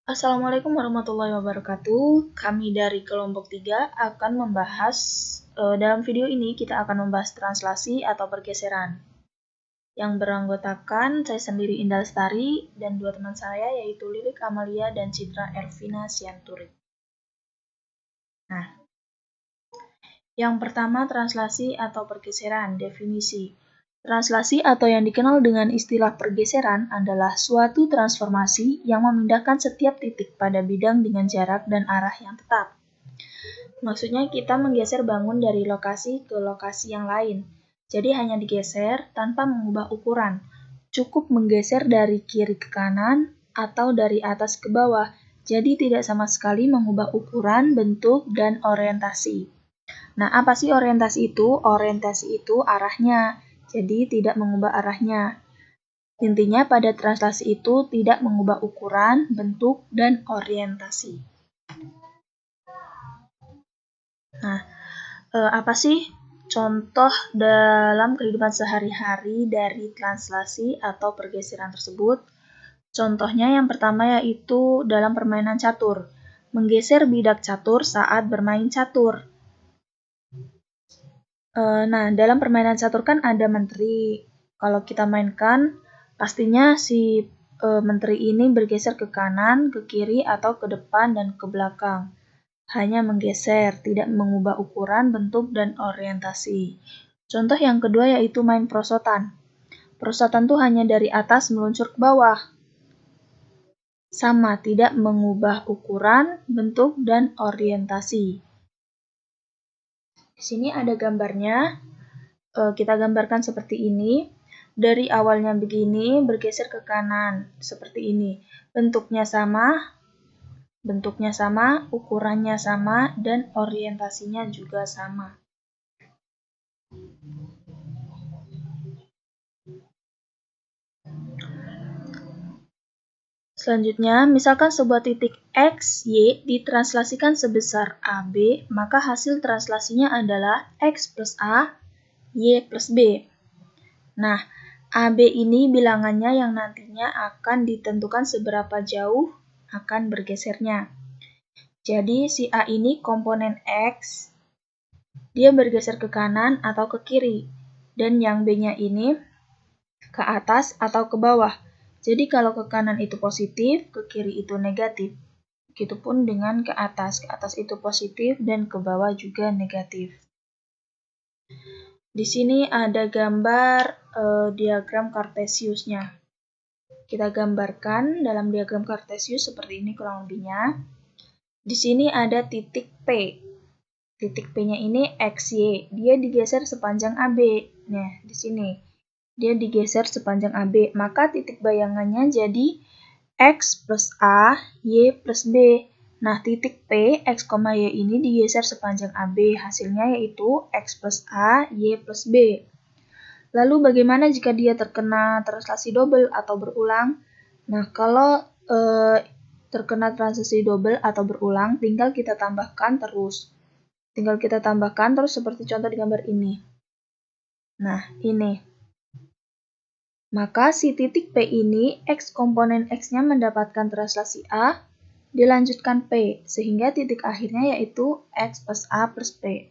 Assalamualaikum warahmatullahi wabarakatuh. Kami dari kelompok 3 akan membahas, dalam video ini kita akan membahas translasi atau pergeseran. Yang beranggotakan saya sendiri Indah Lestari dan dua teman saya yaitu Lilik Amalia dan Citra Ervina Sianturi. Nah, yang pertama translasi atau pergeseran, definisi. Translasi atau yang dikenal dengan istilah pergeseran adalah suatu transformasi yang memindahkan setiap titik pada bidang dengan jarak dan arah yang tetap. Maksudnya kita menggeser bangun dari lokasi ke lokasi yang lain. Jadi hanya digeser tanpa mengubah ukuran. Cukup menggeser dari kiri ke kanan atau dari atas ke bawah. Jadi tidak sama sekali mengubah ukuran, bentuk, dan orientasi. Nah, apa sih orientasi itu? Orientasi itu arahnya. Jadi tidak mengubah arahnya. Intinya pada translasi itu tidak mengubah ukuran, bentuk, dan orientasi. Nah, apa sih contoh dalam kehidupan sehari-hari dari translasi atau pergeseran tersebut? Contohnya yang pertama yaitu dalam permainan catur. Menggeser bidak catur saat bermain catur. Nah, dalam permainan catur kan ada menteri. Kalau kita mainkan, pastinya si menteri ini bergeser ke kanan, ke kiri, atau ke depan dan ke belakang. Hanya menggeser, tidak mengubah ukuran, bentuk, dan orientasi. Contoh yang kedua yaitu main perosotan. Perosotan tuh hanya dari atas meluncur ke bawah. Sama, tidak mengubah ukuran, bentuk, dan orientasi. Di sini ada gambarnya. Kita gambarkan seperti ini. Dari awalnya begini, bergeser ke kanan, seperti ini. Bentuknya sama, ukurannya sama, dan orientasinya juga sama. Selanjutnya, misalkan sebuah titik X, Y ditranslasikan sebesar AB, maka hasil translasinya adalah X plus A, Y plus B. Nah, AB ini bilangannya yang nantinya akan ditentukan seberapa jauh akan bergesernya. Jadi, si A ini komponen X, dia bergeser ke kanan atau ke kiri. Dan yang B-nya ini ke atas atau ke bawah. Jadi kalau ke kanan itu positif, ke kiri itu negatif. Begitupun dengan ke atas itu positif dan ke bawah juga negatif. Di sini ada gambar diagram Cartesiusnya. Kita gambarkan dalam diagram Cartesius seperti ini kurang lebihnya. Di sini ada titik P. Titik P-nya ini XY. Dia digeser sepanjang AB. Nah, di sini. Dia digeser sepanjang AB, maka titik bayangannya jadi X plus A, Y plus B. Nah, titik P, X, Y ini digeser sepanjang AB, hasilnya yaitu X plus A, Y plus B. Lalu bagaimana jika dia terkena translasi double atau berulang? Nah, kalau terkena translasi double atau berulang, tinggal kita tambahkan terus. Seperti contoh di gambar ini. Nah, ini. Maka si titik P ini, X komponen X-nya mendapatkan translasi A, dilanjutkan P, sehingga titik akhirnya yaitu X plus A plus P.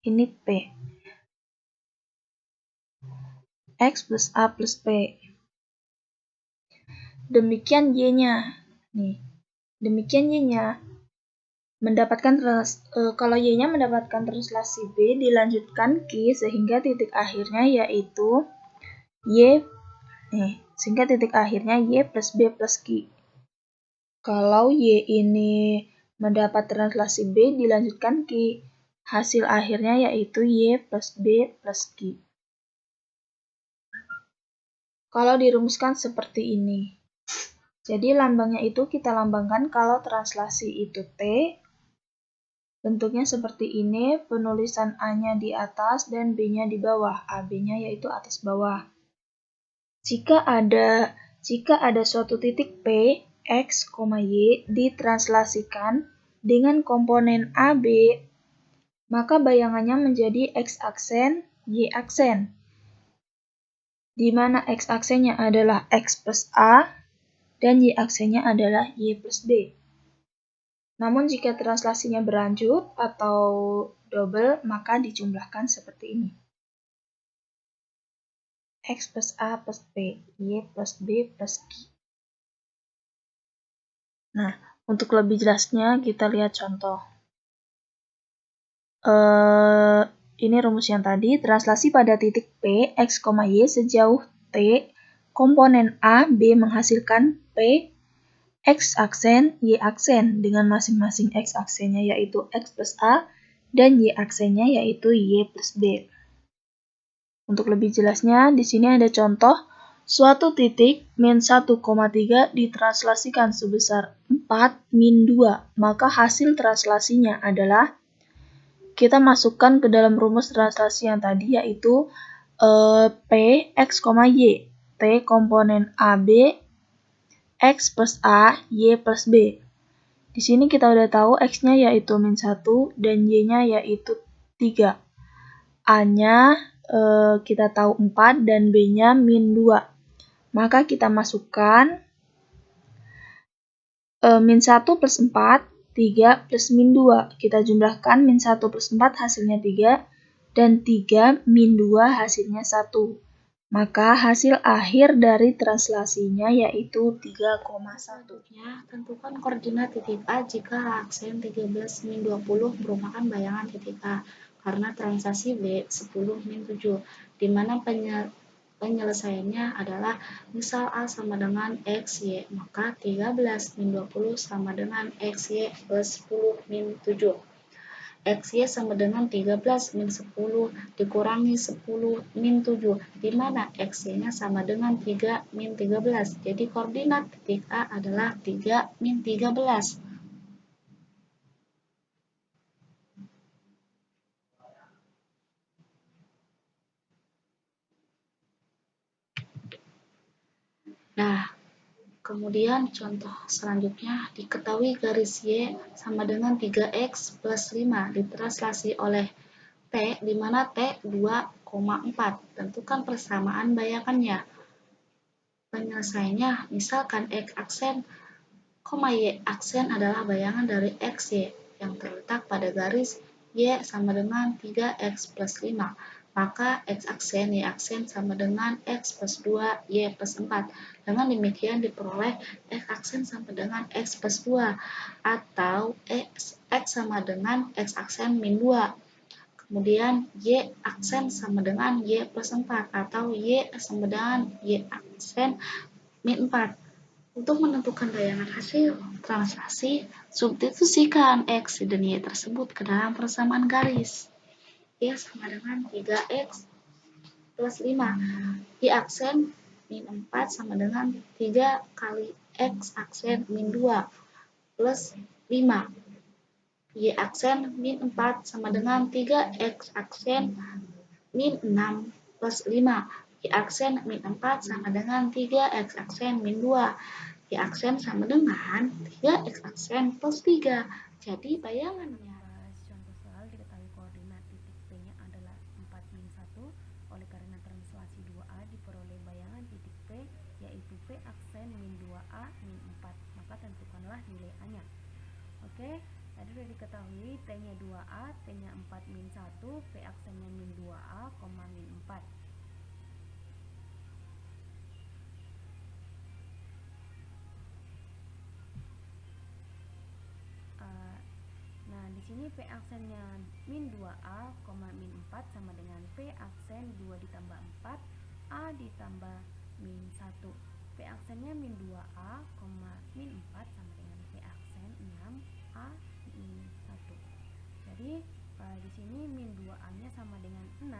Ini P. X plus A plus P. Demikian Y-nya. Nih, demikian Y-nya. Kalau Y-nya mendapatkan translasi B, dilanjutkan Q, sehingga titik akhirnya yaitu Y plus B plus Q. Kalau Y ini mendapat translasi B dilanjutkan Q. Hasil akhirnya yaitu Y plus B plus Q. Kalau dirumuskan seperti ini. Jadi lambangnya itu kita lambangkan kalau translasi itu T. Bentuknya seperti ini, penulisan A-nya di atas dan B-nya di bawah. AB-nya yaitu atas bawah. Jika ada suatu titik P, X, Y ditranslasikan dengan komponen AB, maka bayangannya menjadi X aksen, Y aksen. Di mana X aksennya adalah X plus A, dan Y aksennya adalah Y plus B. Namun jika translasinya berlanjut atau double, maka dijumlahkan seperti ini. X plus A plus B, Y plus B plus Q. Nah, untuk lebih jelasnya kita lihat contoh. Ini rumus yang tadi, translasi pada titik P, X, Y sejauh T, komponen A, B menghasilkan P, X aksen, Y aksen, dengan masing-masing X aksennya yaitu X plus A, dan Y aksennya yaitu Y plus B. Untuk lebih jelasnya, di sini ada contoh, suatu titik min 1,3 ditranslasikan sebesar 4 min 2, maka hasil translasinya adalah, kita masukkan ke dalam rumus translasi yang tadi yaitu P, X, Y, T komponen AB, X plus A, Y plus B. Di sini kita udah tahu X-nya yaitu min 1 dan Y-nya yaitu 3. A-nya kita tahu 4 dan B-nya min 2. Maka kita masukkan min 1 plus 4, 3 plus min 2. Kita jumlahkan min 1 plus 4 hasilnya 3, dan 3 min 2 hasilnya 1. Maka hasil akhir dari translasinya yaitu 3,1. Tentukan koordinat titik A jika aksen 13 min 20 merupakan bayangan titik A karena translasi B 10 min 7, di mana penyelesaiannya adalah misal A sama dengan XY, maka 13 min 20 sama dengan XY plus 10 min 7. XY sama dengan 13 min 10 dikurangi 10 min 7, di mana XY-nya sama dengan 3 min 13. Jadi koordinat titik A adalah 3 min 13. Nah, kemudian contoh selanjutnya, diketahui garis Y sama dengan 3X plus 5 ditranslasi oleh T, di mana T 2,4. Tentukan persamaan bayangannya. Penyelesaiannya, misalkan X aksen, Y aksen adalah bayangan dari XY yang terletak pada garis Y sama dengan 3X plus 5. Maka X aksen, Y aksen sama dengan X plus 2, Y plus 4. Dengan demikian diperoleh X aksen sama dengan X plus 2, atau X sama dengan X aksen min 2. Kemudian Y aksen sama dengan Y plus 4, atau Y sama dengan Y aksen min 4. Untuk menentukan bayangan hasil translasi, substitusikan X dan Y tersebut ke dalam persamaan garis. Y sama dengan 3X plus 5. Y aksen min 4 sama dengan 3 kali X aksen min 2 plus 5. Y aksen min 4 sama dengan 3X aksen min 6 plus 5. Y aksen min 4 sama dengan 3X aksen min 2. Y aksen sama dengan 3X aksen plus 3. Jadi bayangannya. Contoh soal, diketahui koordinat titik P-nya adalah 4 min 1. Oleh karena translasi 2A diperoleh bayangan titik P yaitu P aksen min 2A min 4. Maka tentukanlah nilai A-nya. Oke, tadi sudah diketahui T-nya 2A, T-nya 4 min 1, P aksennya min 2A, min 4. Nah, di sini P aksennya min 2A, min 4 sama dengan P aksen 2 ditambah 4, A ditambah min 1. P aksennya min 2A, min 4 sama dengan P aksen 6, A min 1. Jadi, di sini min 2A-nya sama dengan 6,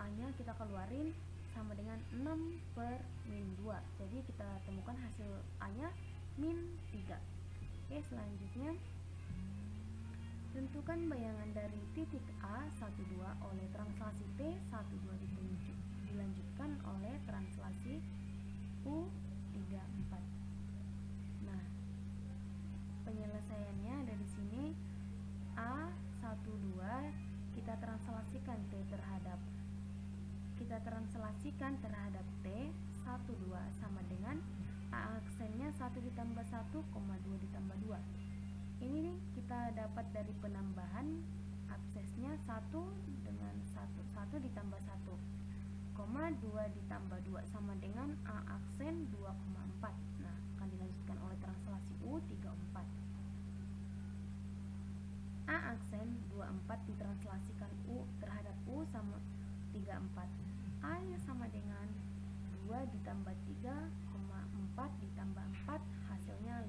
A-nya kita keluarin sama dengan 6 per min 2. Jadi, kita temukan hasil A-nya min 3. Oke, selanjutnya tentukan bayangan dari titik A 12 oleh translasi T 12 dilanjutkan oleh translasi U34. Nah, penyelesaiannya dari sini A12 kita translasikan terhadap T 12 sama dengan kita dapat dari penambahan aksesnya 1 dengan 1 ditambah 1, 2 ditambah 2 sama dengan A aksen 2,4. Nah, akan dilanjutkan oleh translasi U 34. A aksen 24 ditranslasikan U terhadap U sama 34. A yang sama dengan 2 ditambah 3,4 ditambah 4 hasilnya